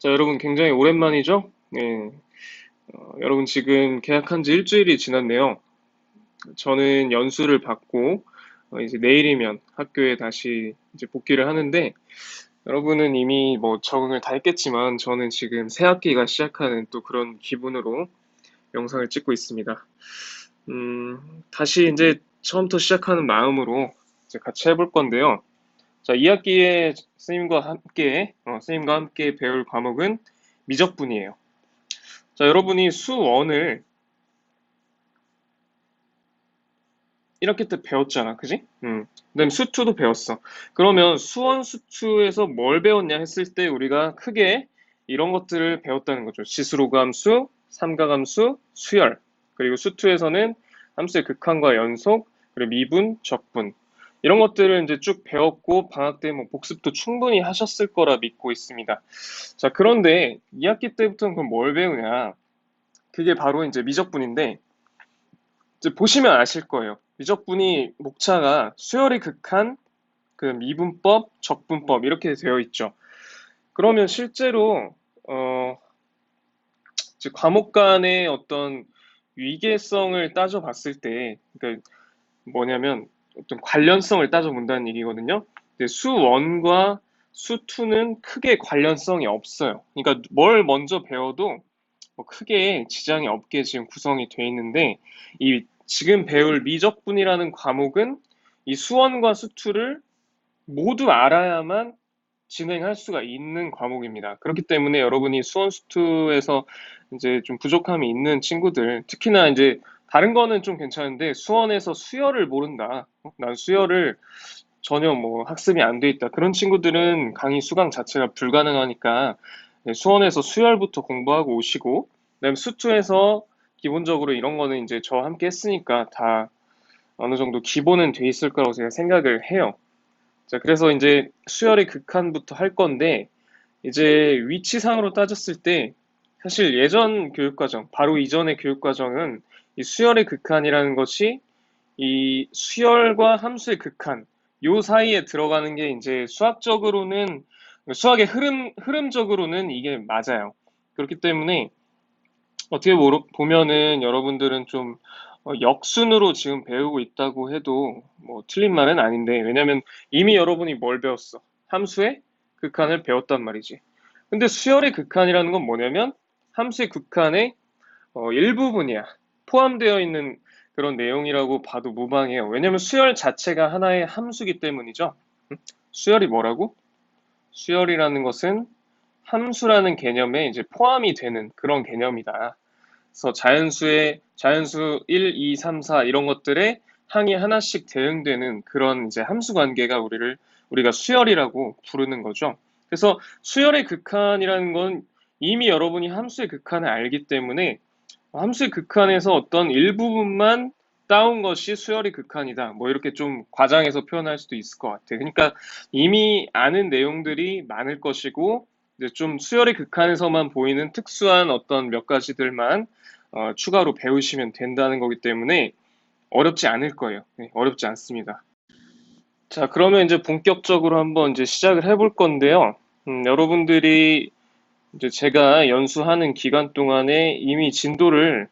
자, 여러분 굉장히 오랜만이죠? 네. 여러분 지금 계약한 지 일주일이 지났네요. 저는 연수를 받고 이제 내일이면 학교에 다시 이제 복귀를 하는데 여러분은 이미 뭐 적응을 다 했겠지만 저는 지금 새 학기가 시작하는 또 그런 기분으로 영상을 찍고 있습니다. 다시 이제 처음부터 시작하는 마음으로 이제 같이 해볼 건데요. 자, 2학기에 선생님과 함께 배울 과목은 미적분이에요. 자, 여러분이 수1을 이렇게 때 배웠잖아, 그지? 그다음에 수2도 배웠어. 그러면 수원, 수2에서 뭘 배웠냐 했을 때 우리가 크게 이런 것들을 배웠다는 거죠. 지수로감수, 삼가감수, 수열. 그리고 수2에서는 함수의 극한과 연속, 그리고 미분, 적분. 이런 것들을 이제 쭉 배웠고 방학 때 뭐 복습도 충분히 하셨을 거라 믿고 있습니다. 자, 그런데 2학기 때부터는 그럼 뭘 배우냐? 그게 바로 이제 미적분인데 이제 보시면 아실 거예요. 미적분이 목차가 수열의 극한, 그 미분법, 적분법 이렇게 되어 있죠. 그러면 실제로 이제 과목 간의 어떤 위계성을 따져봤을 때, 그러니까 뭐냐면 어떤 관련성을 따져본다는 얘기거든요. 근데 수1과 수2는 크게 관련성이 없어요. 그러니까 뭘 먼저 배워도 뭐 크게 지장이 없게 지금 구성이 되어 있는데 이 지금 배울 미적분이라는 과목은 이 수원과 수투를 모두 알아야만 진행할 수가 있는 과목입니다. 그렇기 때문에 여러분이 수원 수투에서 이제 좀 부족함이 있는 친구들, 특히나 이제 다른 거는 좀 괜찮은데 수원에서 수열을 모른다. 난 수열을 전혀 뭐 학습이 안 돼 있다. 그런 친구들은 강의 수강 자체가 불가능하니까 네, 수원에서 수열부터 공부하고 오시고, 그다음에 수투에서 기본적으로 이런 거는 이제 저와 함께 했으니까 다 어느 정도 기본은 돼 있을 거라고 제가 생각을 해요. 자, 그래서 이제 수열의 극한부터 할 건데, 이제 위치상으로 따졌을 때, 사실 예전 교육과정, 바로 이전의 교육과정은 이 수열의 극한이라는 것이 이 수열과 함수의 극한, 요 사이에 들어가는 게 이제 수학적으로는, 수학의 흐름적으로는 이게 맞아요. 그렇기 때문에 어떻게 보면은 여러분들은 좀 역순으로 지금 배우고 있다고 해도 뭐 틀린 말은 아닌데, 왜냐면 이미 여러분이 뭘 배웠어? 함수의 극한을 배웠단 말이지. 근데 수열의 극한이라는 건 뭐냐면 함수의 극한의 일부분이야. 포함되어 있는 그런 내용이라고 봐도 무방해요. 왜냐면 수열 자체가 하나의 함수기 때문이죠. 수열이 뭐라고? 수열이라는 것은 함수라는 개념에 이제 포함이 되는 그런 개념이다. 그래서 자연수 1, 2, 3, 4 이런 것들에 항이 하나씩 대응되는 그런 이제 함수 관계가 우리가 수열이라고 부르는 거죠. 그래서 수열의 극한이라는 건 이미 여러분이 함수의 극한을 알기 때문에 함수의 극한에서 어떤 일부분만 따온 것이 수열의 극한이다. 뭐 이렇게 좀 과장해서 표현할 수도 있을 것 같아. 그러니까 이미 아는 내용들이 많을 것이고 이제 좀 수열의 극한에서만 보이는 특수한 어떤 몇 가지들만 추가로 배우시면 된다는 거기 때문에 어렵지 않을 거예요. 네, 어렵지 않습니다. 자, 그러면 이제 본격적으로 한번 이제 시작을 해볼 건데요. 여러분들이 이제 제가 연수하는 기간 동안에 이미 진도를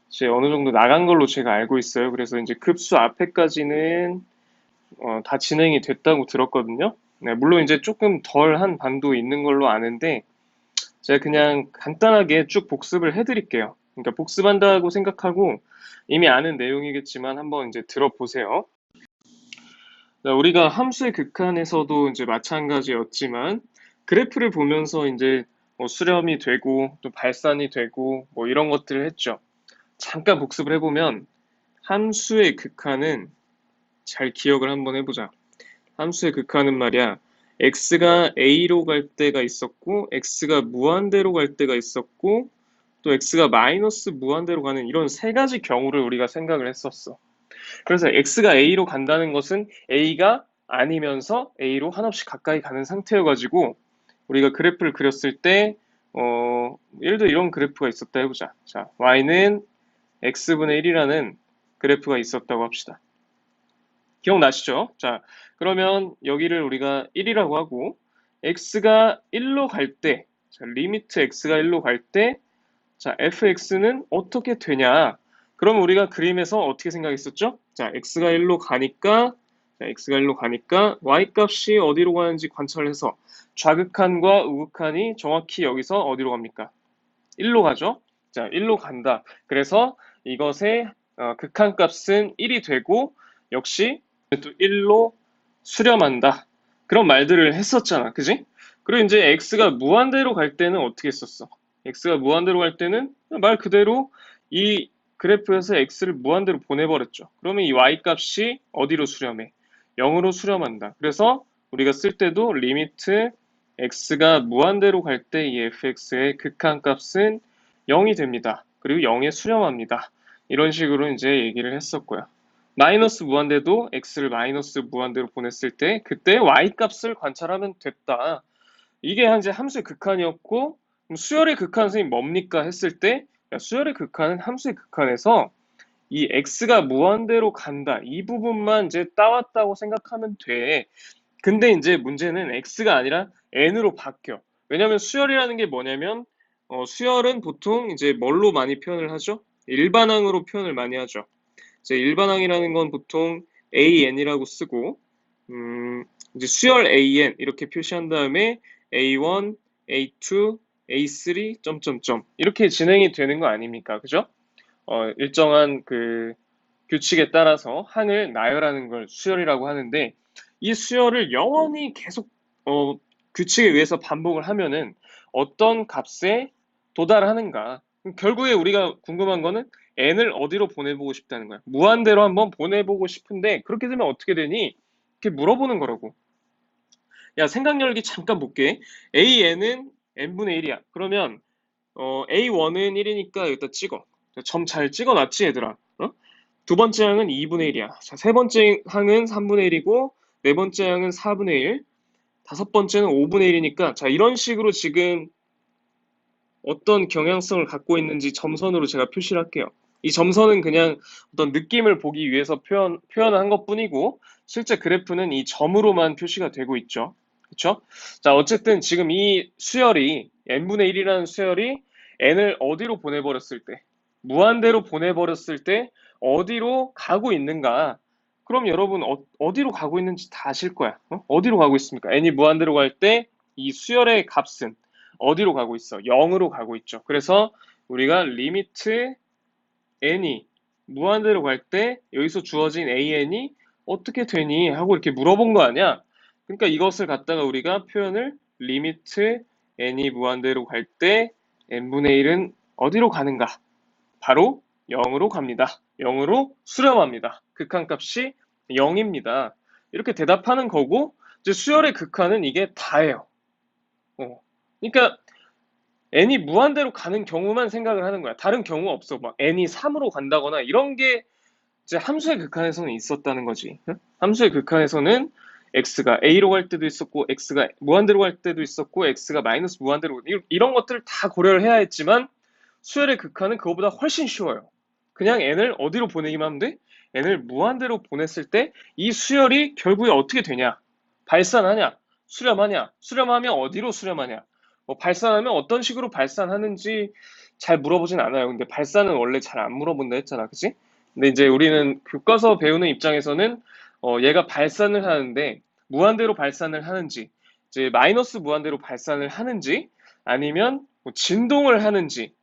이제 어느 정도 나간 걸로 제가 알고 있어요. 그래서 이제 급수 앞에까지는 다 진행이 됐다고 들었거든요. 네, 물론 이제 조금 덜 한 반도 있는 걸로 아는데 제가 그냥 간단하게 쭉 복습을 해드릴게요. 그러니까 복습한다고 생각하고 이미 아는 내용이겠지만 한번 이제 들어보세요. 자, 우리가 함수의 극한에서도 이제 마찬가지였지만 그래프를 보면서 이제 뭐 수렴이 되고 또 발산이 되고 뭐 이런 것들을 했죠. 잠깐 복습을 해보면 함수의 극한은 잘 기억을 한번 해보자. 함수의 극한은 말이야. x가 a로 갈 때가 있었고 x가 무한대로 갈 때가 있었고 또 x가 마이너스 무한대로 가는 이런 세 가지 경우를 우리가 생각을 했었어. 그래서 x가 a로 간다는 것은 a가 아니면서 a로 한없이 가까이 가는 상태여가지고 우리가 그래프를 그렸을 때 예를 들어 이런 그래프가 있었다 해보자. 자, y는 x분의 1이라는 그래프가 있었다고 합시다. 기억나시죠? 자, 그러면 여기를 우리가 1이라고 하고 x가 1로 갈 때, 자, 리미트 x가 1로 갈 때, 자, fx는 어떻게 되냐? 그럼 우리가 그림에서 어떻게 생각했었죠? 자, x가 1로 가니까, 자, x가 1로 가니까 y 값이 어디로 가는지 관찰해서 좌극한과 우극한이 정확히 여기서 어디로 갑니까? 1로 가죠? 자, 1로 간다. 그래서 이것의 극한값은 1이 되고 역시 또 1로 수렴한다. 그런 말들을 했었잖아. 그지? 그리고 이제 x가 무한대로 갈 때는 어떻게 했었어? x가 무한대로 갈 때는 말 그대로 이 그래프에서 x를 무한대로 보내버렸죠. 그러면 이 y 값이 어디로 수렴해? 0으로 수렴한다. 그래서 우리가 쓸 때도 리미트 x가 무한대로 갈 때 이 fx의 극한값은 0이 됩니다. 그리고 0에 수렴합니다. 이런 식으로 이제 얘기를 했었고요. 마이너스 무한대도 x를 마이너스 무한대로 보냈을 때 그때 y 값을 관찰하면 됐다. 이게 이제 함수의 극한이었고 그럼 수열의 극한 선생님 뭡니까 했을 때 수열의 극한은 함수의 극한에서 이 x가 무한대로 간다. 이 부분만 이제 따왔다고 생각하면 돼. 근데 이제 문제는 x가 아니라 n으로 바뀌어. 왜냐면 수열이라는 게 뭐냐면 수열은 보통 이제 뭘로 많이 표현을 하죠? 일반항으로 표현을 많이 하죠. 이제 일반항이라는 건 보통 AN이라고 쓰고 이제 수열 AN 이렇게 표시한 다음에 A1, A2, A3 점점점 이렇게 진행이 되는 거 아닙니까? 그죠? 일정한 그 규칙에 따라서 항을 나열하는 걸 수열이라고 하는데 이 수열을 영원히 계속 규칙에 의해서 반복을 하면은 어떤 값에 도달하는가? 결국에 우리가 궁금한 거는 n을 어디로 보내보고 싶다는 거야. 무한대로 한번 보내보고 싶은데 그렇게 되면 어떻게 되니? 이렇게 물어보는 거라고. 야, 생각 열기 잠깐 볼게. an은 n분의 1이야. 그러면 a1은 1이니까 여기다 찍어. 점 잘 찍어놨지, 얘들아? 두 번째 항은 2분의 1이야. 자, 세 번째 항은 3분의 1이고, 네 번째 항은 4분의 1, 다섯 번째는 5분의 1이니까, 자, 이런 식으로 지금 어떤 경향성을 갖고 있는지 점선으로 제가 표시를 할게요. 이 점선은 그냥 어떤 느낌을 보기 위해서 표현한 것 뿐이고, 실제 그래프는 이 점으로만 표시가 되고 있죠. 그쵸? 자, 어쨌든 지금 이 수열이, n분의 1이라는 수열이 n을 어디로 보내버렸을 때, 무한대로 보내버렸을 때, 어디로 가고 있는가? 그럼 여러분, 어디로 가고 있는지 다 아실 거야. 어디로 가고 있습니까? n이 무한대로 갈 때, 이 수열의 값은 어디로 가고 있어? 0으로 가고 있죠. 그래서 우리가 리미트 n이 무한대로 갈 때 여기서 주어진 an이 어떻게 되니? 하고 이렇게 물어본 거 아니야? 그러니까 이것을 갖다가 우리가 표현을 리미트 n이 무한대로 갈 때 n분의 1은 어디로 가는가? 바로 0으로 갑니다. 0으로 수렴합니다. 극한값이 0입니다. 이렇게 대답하는 거고 이제 수열의 극한은 이게 다예요. 그러니까 n이 무한대로 가는 경우만 생각을 하는 거야. 다른 경우 없어. 막 n이 3으로 간다거나 이런 게 이제 함수의 극한에서는 있었다는 거지. 응? 함수의 극한에서는 x가 a로 갈 때도 있었고 x가 무한대로 갈 때도 있었고 x가 마이너스 무한대로 이런 것들을 다 고려를 해야 했지만 수열의 극한은 그거보다 훨씬 쉬워요. 그냥 n을 어디로 보내기만 하면 돼? n을 무한대로 보냈을 때 이 수열이 결국에 어떻게 되냐? 발산하냐? 수렴하냐? 수렴하면 어디로 수렴하냐? 발산하면 어떤 식으로 발산하는지 잘 물어보진 않아요. 근데 발산은 원래 잘 안 물어본다 했잖아. 그치? 근데 이제 우리는 교과서 배우는 입장에서는 얘가 발산을 하는데 무한대로 발산을 하는지 이제 마이너스 무한대로 발산을 하는지 아니면 뭐 진동을 하는지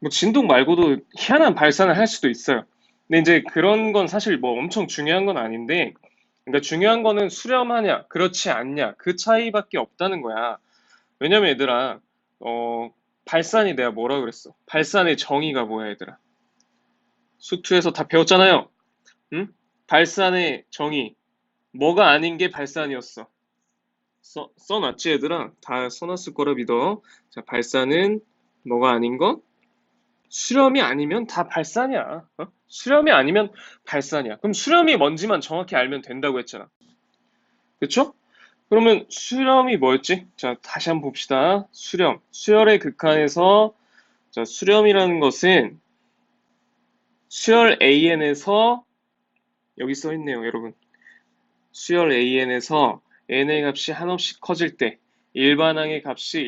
뭐 진동 말고도 희한한 발산을 할 수도 있어요. 근데 이제 그런 건 사실 뭐 엄청 중요한 건 아닌데, 그러니까 중요한 거는 수렴하냐, 그렇지 않냐, 그 차이밖에 없다는 거야. 왜냐면 얘들아, 발산이 내가 뭐라 그랬어? 발산의 정의가 뭐야, 얘들아? 수투에서 다 배웠잖아요. 응? 발산의 정의. 뭐가 아닌 게 발산이었어. 써놨지, 얘들아? 다 써놨을 거라 믿어. 자, 발산은 뭐가 아닌 것? 수렴이 아니면 다 발산이야. 수렴이 아니면 발산이야. 그럼 수렴이 뭔지만 정확히 알면 된다고 했잖아. 그쵸? 그러면 수렴이 뭐였지? 자, 다시 한번 봅시다. 수렴. 수열의 극한에서, 자, 수렴이라는 것은 수열 AN에서, 여기 써 있네요, 여러분. 수열 AN에서 n의 값이 한없이 커질 때, 일반항의 값이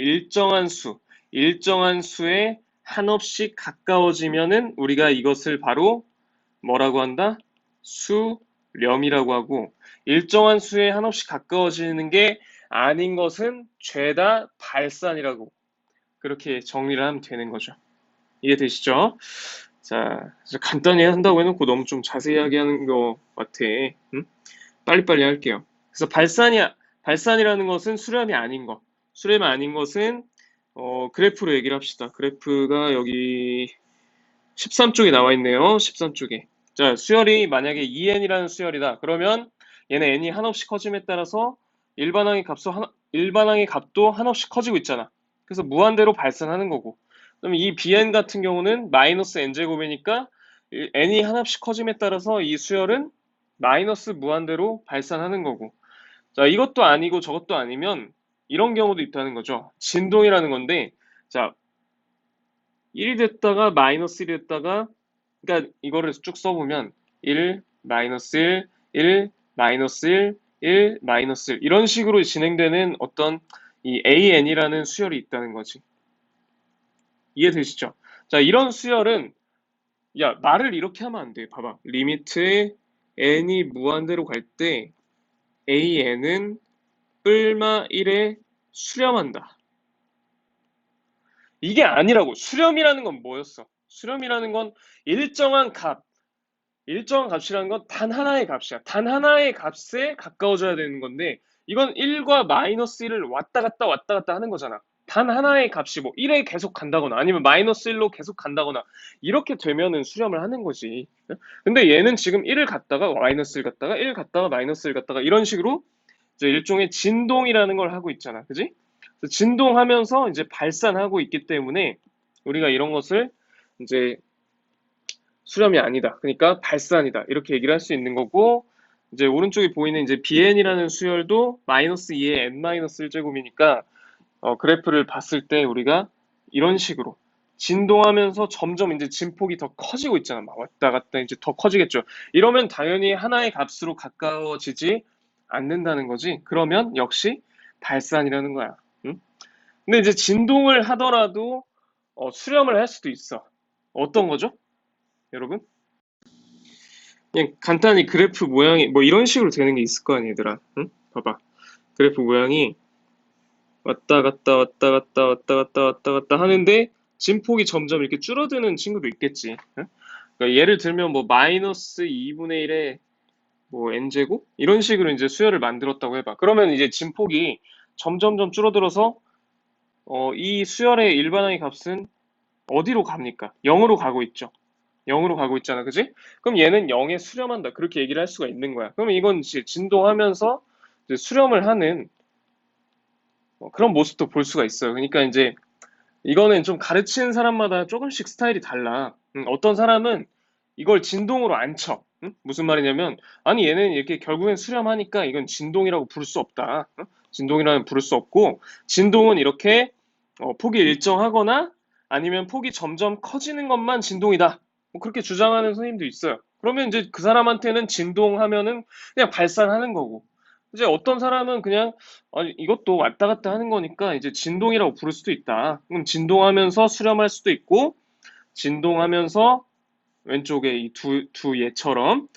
일정한 수에 한없이 가까워지면은 우리가 이것을 바로 뭐라고 한다? 수렴이라고 하고, 일정한 수에 한없이 가까워지는 게 아닌 것은 죄다 발산이라고, 그렇게 정리를 하면 되는 거죠. 이해되시죠? 자, 그래서 간단히 한다고 해놓고 너무 좀 자세히 하는 것 같아. 응? 빨리빨리 할게요. 그래서 발산이라는 것은 수렴이 아닌 것. 수렴이 아닌 것은, 그래프로 얘기를 합시다. 그래프가 여기 13쪽에 나와 있네요. 13쪽에. 자, 수열이 만약에 2n이라는 수열이다. 그러면 얘는 n이 한없이 커짐에 따라서 일반항의 값도 한없이 커지고 있잖아. 그래서 무한대로 발산하는 거고. 그럼 이 bn 같은 경우는 마이너스 n제곱이니까 n이 한없이 커짐에 따라서 이 수열은 마이너스 무한대로 발산하는 거고. 자, 이것도 아니고 저것도 아니면 이런 경우도 있다는 거죠. 진동이라는 건데, 자, 1이 됐다가 마이너스 1이 됐다가, 그러니까 이거를 쭉 써보면 1, 마이너스 1, 1, 마이너스 1, 1, 마이너스 1 이런 식으로 진행되는 어떤 이 AN이라는 수열이 있다는 거지. 이해되시죠? 자, 이런 수열은 야, 말을 이렇게 하면 안 돼. 봐봐. 리미트에 n이 무한대로 갈 때 AN은 뿔마 1에 수렴한다. 이게 아니라고. 수렴이라는 건 뭐였어? 수렴이라는 건 일정한 값, 일정한 값이라는 건 단 하나의 값이야. 단 하나의 값에 가까워져야 되는 건데, 이건 1과 마이너스 1을 왔다 갔다 하는 거잖아. 단 하나의 값이 뭐 1에 계속 간다거나 아니면 마이너스 1로 계속 간다거나 이렇게 되면은 수렴을 하는 거지. 근데 얘는 지금 1을 갔다가 마이너스 1 갔다가 1 갔다가 마이너스 1 갔다가 이런 식으로 이제 일종의 진동이라는 걸 하고 있잖아. 그지? 진동하면서 이제 발산하고 있기 때문에 우리가 이런 것을 이제 수렴이 아니다. 그러니까 발산이다. 이렇게 얘기를 할 수 있는 거고, 이제 오른쪽에 보이는 이제 bn이라는 수열도 마이너스 2의 n-1제곱이니까 그래프를 봤을 때 우리가 이런 식으로 진동하면서 점점 이제 진폭이 더 커지고 있잖아. 막 왔다 갔다 이제 더 커지겠죠. 이러면 당연히 하나의 값으로 가까워지지 않는다는 거지. 그러면 역시 발산이라는 거야. 응? 근데 이제 진동을 하더라도 수렴을 할 수도 있어. 어떤 거죠? 여러분? 그냥 간단히 그래프 모양이 뭐 이런 식으로 되는 게 있을 거 아니야, 얘들아. 응? 봐봐. 그래프 모양이 왔다 갔다 왔다 갔다 왔다 갔다 왔다 갔다 하는데 진폭이 점점 이렇게 줄어드는 친구도 있겠지. 응? 그러니까 예를 들면 뭐 마이너스 2분의 1에 뭐 n제곱 이런 식으로 이제 수열을 만들었다고 해봐. 그러면 이제 진폭이 점점점 줄어들어서 이 수열의 일반항의 값은 어디로 갑니까? 0으로 가고 있죠. 0으로 가고 있잖아, 그지? 그럼 얘는 0에 수렴한다. 그렇게 얘기를 할 수가 있는 거야. 그러면 이건 이제 진동하면서 이제 수렴을 하는 그런 모습도 볼 수가 있어요. 그러니까 이제 이거는 좀 가르치는 사람마다 조금씩 스타일이 달라. 어떤 사람은 이걸 진동으로 안 쳐. 무슨 말이냐면, 아니, 얘는 이렇게 결국엔 수렴하니까 이건 진동이라고 부를 수 없다. 진동이라는 부를 수 없고, 진동은 이렇게 폭이 일정하거나 아니면 폭이 점점 커지는 것만 진동이다. 뭐 그렇게 주장하는 선생님도 있어요. 그러면 이제 그 사람한테는 진동하면은 그냥 발산하는 거고. 이제 어떤 사람은 그냥 아니, 이것도 왔다 갔다 하는 거니까 이제 진동이라고 부를 수도 있다. 그럼 진동하면서 수렴할 수도 있고, 진동하면서 왼쪽에 이 두 예처럼,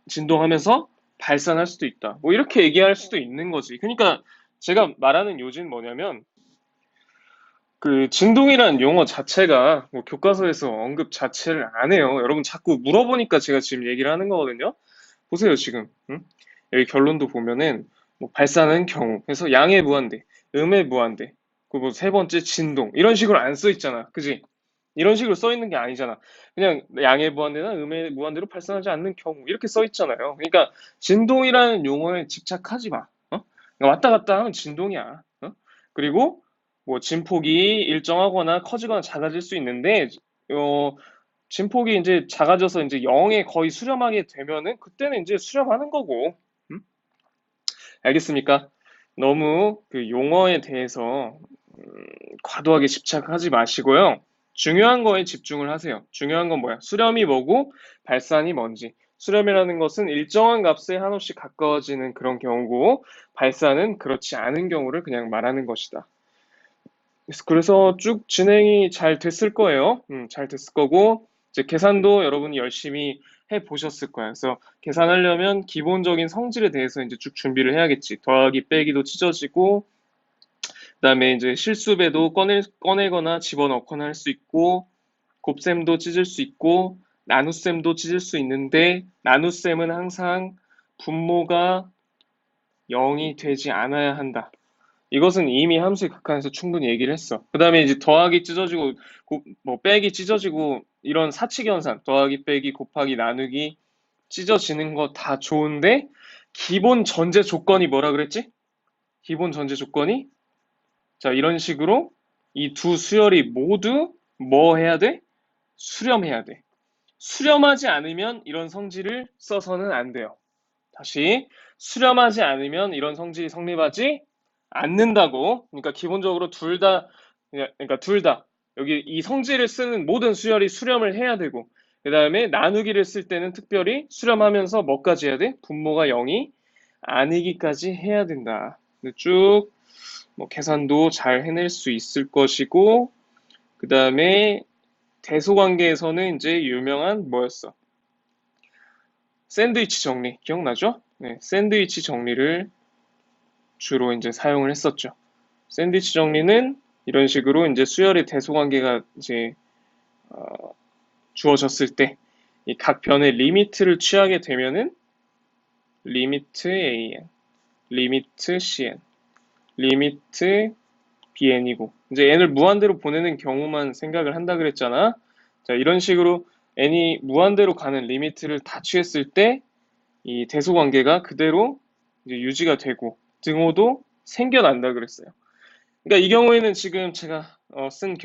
진동하면서 발산할 수도 있다. 뭐 이렇게 얘기할 수도 있는 거지. 그러니까 제가 말하는 요지는 뭐냐면, 그 진동이라는 용어 자체가 뭐 교과서에서 언급 자체를 안 해요. 여러분 자꾸 물어보니까 제가 지금 얘기를 하는 거거든요. 보세요, 지금. 응? 여기 결론도 보면은, 뭐 발산하는 경우, 그래서 양의 무한대, 음의 무한대, 그리고 세 번째 진동, 이런 식으로 안 써 있잖아. 그지? 이런 식으로 써 있는 게 아니잖아. 그냥 양의 무한대나 음의 무한대로 발산하지 않는 경우, 이렇게 써 있잖아요. 그러니까, 진동이라는 용어에 집착하지 마. 그러니까 왔다 갔다 하면 진동이야. 그리고, 뭐, 진폭이 일정하거나 커지거나 작아질 수 있는데, 어, 진폭이 이제 작아져서 이제 0에 거의 수렴하게 되면은 그때는 이제 수렴하는 거고. 음? 알겠습니까? 너무 그 용어에 대해서 과도하게 집착하지 마시고요. 중요한 거에 집중을 하세요. 중요한 건 뭐야? 수렴이 뭐고 발산이 뭔지. 수렴이라는 것은 일정한 값에 한없이 가까워지는 그런 경우고, 발산은 그렇지 않은 경우를 그냥 말하는 것이다. 그래서 쭉 진행이 잘 됐을 거예요. 잘 됐을 거고, 이제 계산도 여러분이 열심히 해 보셨을 거예요. 그래서 계산하려면 기본적인 성질에 대해서 이제 쭉 준비를 해야겠지. 더하기 빼기도 찢어지고, 그다음에 이제 실수배도 꺼내거나 집어넣거나 할 수 있고, 곱셈도 찢을 수 있고, 나눗셈도 찢을 수 있는데, 나눗셈은 항상 분모가 0이 되지 않아야 한다. 이것은 이미 함수의 극한에서 충분히 얘기를 했어. 그 다음에 이제 더하기 찢어지고, 뭐 빼기 찢어지고, 이런 사칙 현상, 더하기 빼기 곱하기 나누기 찢어지는 거 다 좋은데, 기본 전제 조건이 뭐라 그랬지? 기본 전제 조건이? 자, 이런 식으로 이 두 수열이 모두 뭐 해야 돼? 수렴해야 돼. 수렴하지 않으면 이런 성질을 써서는 안 돼요. 다시, 수렴하지 않으면 이런 성질이 성립하지 않는다고. 그러니까 기본적으로 그러니까 둘 다, 여기 이 성질을 쓰는 모든 수열이 수렴을 해야 되고, 그 다음에 나누기를 쓸 때는 특별히 수렴하면서 뭐까지 해야 돼? 분모가 0이 아니기까지 해야 된다. 쭉, 뭐 계산도 잘 해낼 수 있을 것이고, 그 다음에 대소관계에서는 이제 유명한 뭐였어? 샌드위치 정리 기억나죠? 네, 샌드위치 정리를 주로 이제 사용을 했었죠. 샌드위치 정리는 이런 식으로 이제 수열의 대소관계가 이제 주어졌을 때 이 각 변의 리미트를 취하게 되면은 리미트 an, 리미트 cn, 리미트 bn이고 이제 n을 무한대로 보내는 경우만 생각을 한다 그랬잖아. 자, 이런 식으로 n이 무한대로 가는 리미트를 다 취했을 때 이 대소관계가 그대로 이제 유지가 되고 등호도 생겨난다 그랬어요. 그러니까 이 경우에는 지금 제가 쓴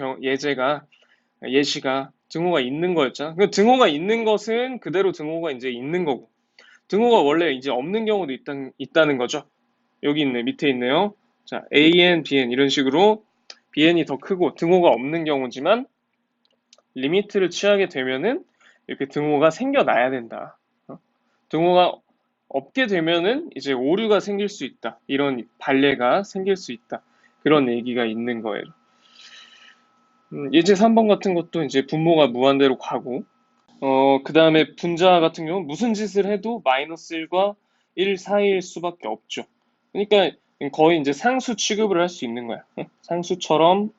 예시가 등호가 있는 거였잖아. 그러니까 등호가 있는 것은 그대로 등호가 이제 있는 거고 등호가 원래 이제 없는 경우도 있다는 거죠. 여기 있네, 밑에 있네요. 자, AN, BN 이런 식으로 BN이 더 크고 등호가 없는 경우지만 리미트를 취하게 되면은 이렇게 등호가 생겨나야 된다. 등호가 없게 되면은 이제 오류가 생길 수 있다. 이런 발레가 생길 수 있다. 그런 얘기가 있는 거예요. 예제 3번 같은 것도 이제 분모가 무한대로 가고, 그 다음에 분자 같은 경우 무슨 짓을 해도 마이너스 1과 1 사이일 수밖에 없죠. 그러니까 거의 이제 상수 취급을 할 수 있는 거야. 상수처럼,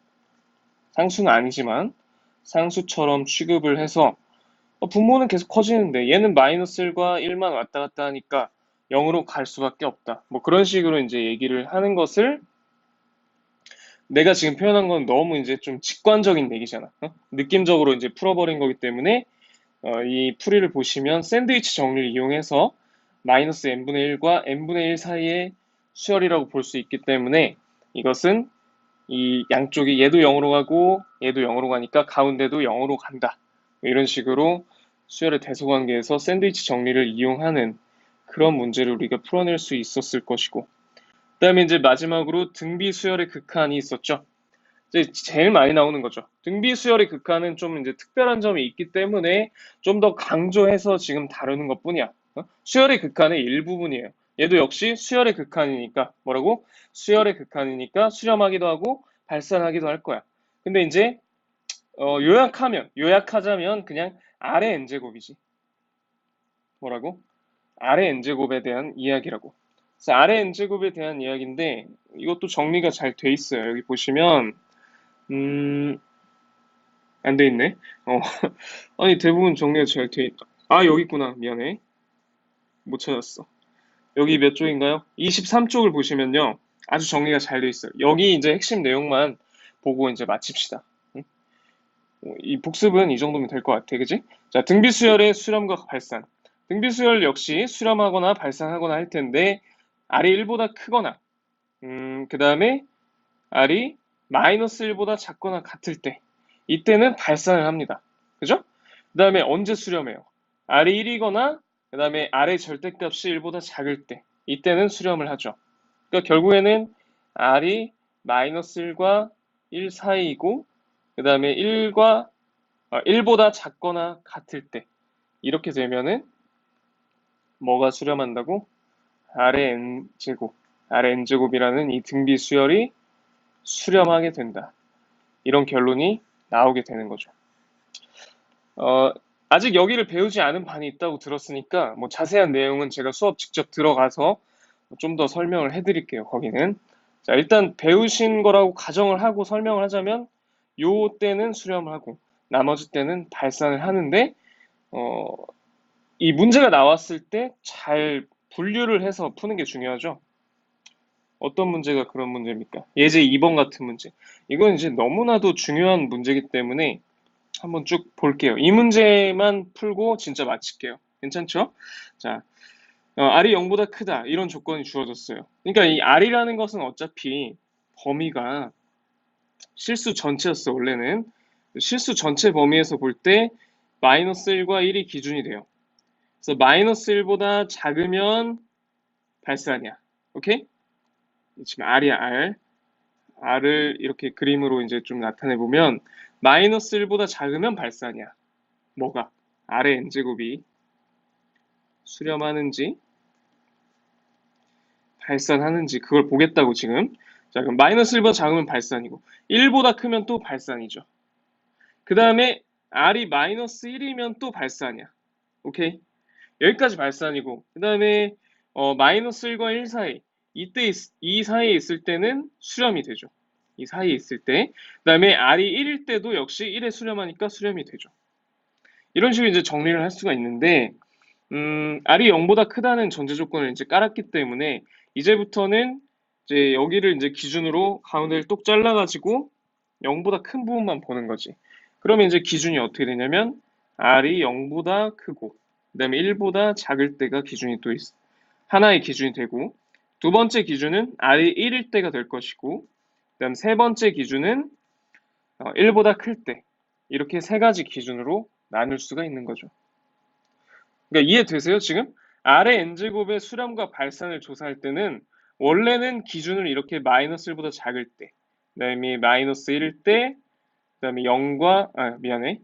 상수는 아니지만, 상수처럼 취급을 해서, 분모는 계속 커지는데, 얘는 마이너스 1과 1만 왔다 갔다 하니까 0으로 갈 수밖에 없다. 뭐 그런 식으로 이제 얘기를 하는 것을 내가 지금 표현한 건 너무 이제 좀 직관적인 얘기잖아. 느낌적으로 이제 풀어버린 거기 때문에 이 풀이를 보시면 샌드위치 정리를 이용해서 마이너스 n분의 1과 n분의 1 사이의 수열이라고 볼 수 있기 때문에 이것은 이 양쪽이 얘도 0으로 가고 얘도 0으로 가니까 가운데도 0으로 간다. 이런 식으로 수열의 대소관계에서 샌드위치 정리를 이용하는 그런 문제를 우리가 풀어낼 수 있었을 것이고 그다음에 이제 마지막으로 등비 수열의 극한이 있었죠. 이제 제일 많이 나오는 거죠. 등비 수열의 극한은 좀 이제 특별한 점이 있기 때문에 좀 더 강조해서 지금 다루는 것뿐이야. 수열의 극한의 일부분이에요. 얘도 역시 수열의 극한이니까 뭐라고? 수열의 극한이니까 수렴하기도 하고 발산하기도 할 거야. 근데 이제 요약하자면 그냥 아래 n제곱이지. 뭐라고? 아래 n제곱에 대한 이야기라고. 그래서 아래 n제곱에 대한 이야기인데 이것도 정리가 잘 돼 있어요. 여기 보시면 안 돼 있네. 아니 대부분 정리가 잘 돼 있다. 아 여기 있구나. 미안해. 못 찾았어. 여기 몇 쪽인가요? 23쪽을 보시면요. 아주 정리가 잘 돼 있어요. 여기 이제 핵심 내용만 보고 이제 마칩시다. 응? 이 복습은 이 정도면 될 것 같아. 그지? 자, 등비수열의 수렴과 발산. 등비수열 역시 수렴하거나 발산하거나 할 텐데 R이 1보다 크거나 그 다음에 R이 마이너스 1보다 작거나 같을 때 이때는 발산을 합니다. 그죠? 그 다음에 언제 수렴해요? R이 1이거나 그 다음에 R의 절대값이 1보다 작을 때 이때는 수렴을 하죠. 그러니까 결국에는 R이 마이너스 1과 1 사이이고 그 다음에 1보다 작거나 같을 때 이렇게 되면은 뭐가 수렴한다고? 아래 n제곱, 아래 n제곱이라는 이 등비 수열이 수렴하게 된다. 이런 결론이 나오게 되는 거죠. 어, 아직 여기를 배우지 않은 반이 있다고 들었으니까 뭐 자세한 내용은 제가 수업 직접 들어가서 좀 더 설명을 해드릴게요. 거기는. 자, 일단 배우신 거라고 가정을 하고 설명을 하자면 요 때는 수렴을 하고 나머지 때는 발산을 하는데 어, 이 문제가 나왔을 때 잘 분류를 해서 푸는 게 중요하죠. 어떤 문제가 그런 문제입니까? 예제 2번 같은 문제. 이건 이제 너무나도 중요한 문제이기 때문에 한번 쭉 볼게요. 이 문제만 풀고 진짜 마칠게요. 괜찮죠? 자, R이 0보다 크다. 이런 조건이 주어졌어요. 그러니까 이 R이라는 것은 어차피 범위가 실수 전체였어, 원래는. 실수 전체 범위에서 볼 때 마이너스 1과 1이 기준이 돼요. 그래서 마이너스 1보다 작으면 발산이야. 오케이? 지금 R이야, R. R을 이렇게 그림으로 이제 좀 나타내 보면 마이너스 1보다 작으면 발산이야. 뭐가? R의 n제곱이 수렴하는지 발산하는지 그걸 보겠다고 지금. 자, 그럼 마이너스 1보다 작으면 발산이고 1보다 크면 또 발산이죠. 그 다음에 R이 마이너스 1이면 또 발산이야. 오케이? 여기까지 발산이고 그 다음에 마이너스 1과 1 사이 이 사이에 있을 때는 수렴이 되죠. 이 사이에 있을 때. 그 다음에 R이 1일 때도 역시 1에 수렴하니까 수렴이 되죠. 이런 식으로 이제 정리를 할 수가 있는데 R이 0보다 크다는 전제 조건을 이제 깔았기 때문에 이제부터는 이제 여기를 이제 기준으로 가운데를 똑 잘라가지고 0보다 큰 부분만 보는 거지. 그러면 이제 기준이 어떻게 되냐면 R이 0보다 크고 그다음에 1보다 작을 때가 기준이 또 하나의 기준이 되고 두 번째 기준은 R이 1일 때가 될 것이고 그다음 세 번째 기준은 1보다 클 때 이렇게 세 가지 기준으로 나눌 수가 있는 거죠. 그러니까 이해되세요, 지금? R의 n제곱의 수렴과 발산을 조사할 때는 원래는 기준을 이렇게 마이너스 1보다 작을 때, 그다음에 마이너스 1일 때, 그다음에 0과 미안해.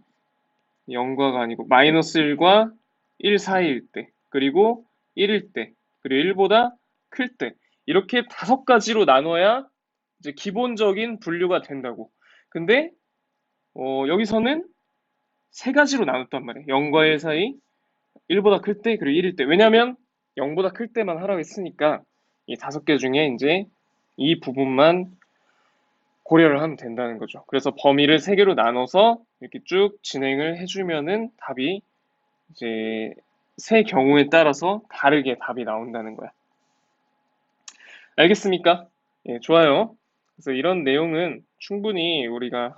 0과가 아니고 마이너스 1과 1 사이일 때, 그리고 1일 때, 그리고 1보다 클 때. 이렇게 다섯 가지로 나눠야 이제 기본적인 분류가 된다고. 근데 여기서는 세 가지로 나눴단 말이에요. 0과 1 사이, 1보다 클 때, 그리고 1일 때. 왜냐면 0보다 클 때만 하라고 했으니까 이 다섯 개 중에 이제 이 부분만 고려를 하면 된다는 거죠. 그래서 범위를 세 개로 나눠서 이렇게 쭉 진행을 해주면은 답이 이제 세 경우에 따라서 다르게 답이 나온다는 거야. 알겠습니까? 예, 좋아요. 그래서 이런 내용은 충분히 우리가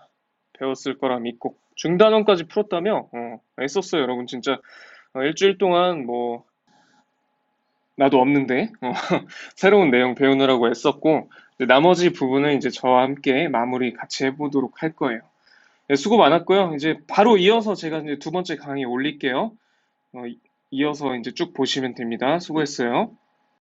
배웠을 거라 믿고 중단원까지 풀었다며? 애썼어요, 여러분. 진짜 일주일 동안 뭐 나도 없는데 새로운 내용 배우느라고 애썼고 나머지 부분은 이제 저와 함께 마무리 같이 해보도록 할 거예요. 네, 수고 많았고요. 이제 바로 이어서 제가 이제 두 번째 강의 올릴게요. 이어서 이제 쭉 보시면 됩니다. 수고했어요.